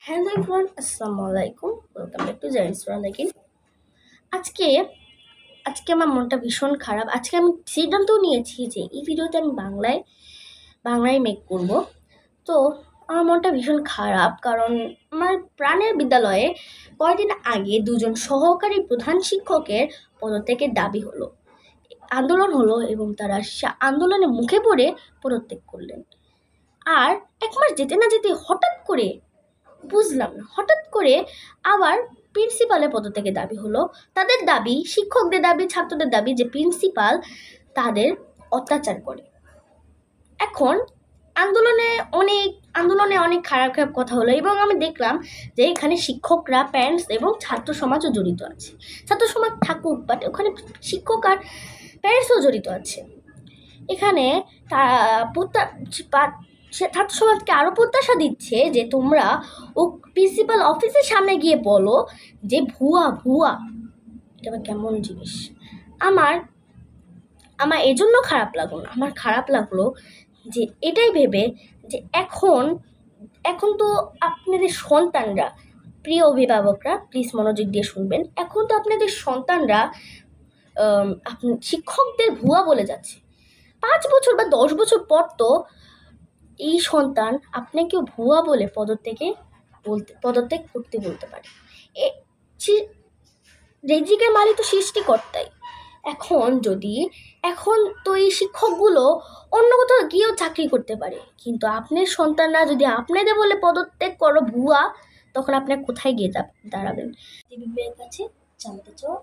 Hello everyone, আসসালামু আলাইকুম। Welcome back to জাইন্স রানাকিন। আজকে আজকে আমার মনটা ভীষণ খারাপ। আজকে আমি সিদ্ধান্ত নিয়েছি যে এই ভিডিওতে আমি বাংলায় মেক করব। তো আমার মনটা ভীষণ খারাপ, কারণ আমার প্রাণের বিদ্যালয়ে কয়েকদিন আগে দুজন সহকারী প্রধান শিক্ষকের পদত্যাগের দাবি হলো, আন্দোলন হলো, এবং তারা আন্দোলনে মুখে পড়ে পদত্যাগ করলেন। আর এক মাস যেতে না যেতে হঠাৎ করে আবার প্রিন্সিপালের পদত্যাগের দাবি হলো। তাদের দাবি, শিক্ষকদের দাবি, ছাত্রদের দাবি যে প্রিন্সিপাল তাদের অত্যাচার করে। এখন আন্দোলনে অনেক খারাপ খারাপ কথা হলো, এবং আমি দেখলাম যে এখানে শিক্ষকরা, প্যারেন্টস এবং ছাত্র সমাজও জড়িত আছে। ছাত্র সমাজ থাকুক, বাট ওখানে শিক্ষক আর প্যারেন্টসও জড়িত আছে। এখানে ছাত্র সমাজকে আরও প্রত্যাশা দিচ্ছে যে তোমরা ও প্রিন্সিপাল অফিসের সামনে গিয়ে বলো যে ভুয়া। এটা কেমন জিনিস? আমার এজন্য খারাপ লাগলো না, আমার খারাপ লাগলো যে এটাই ভেবে যে এখন তো আপনাদের সন্তানরা, প্রিয় অভিভাবকরা প্লিজ মনোযোগ দিয়ে শুনবেন, এখন তো আপনাদের সন্তানরা শিক্ষকদের ভুয়া বলে যাচ্ছে। 5 বছর বা 10 বছর পর তো এই সন্তান আপনাকেও ভুয়া বলে পদত্যাগ করতে বলতে পারে। রেজিকের মালিক তো সৃষ্টিকর্তাই। এখন তো এই শিক্ষকগুলো অন্য কোথাও গিয়েও চাকরি করতে পারে, কিন্তু আপনার সন্তানরা যদি আপনাদের বলে পদত্যাগ করো ভুয়া, তখন আপনার কোথায় গিয়ে দাঁড়াবেন? বিবেকের কাছে জানতে চাও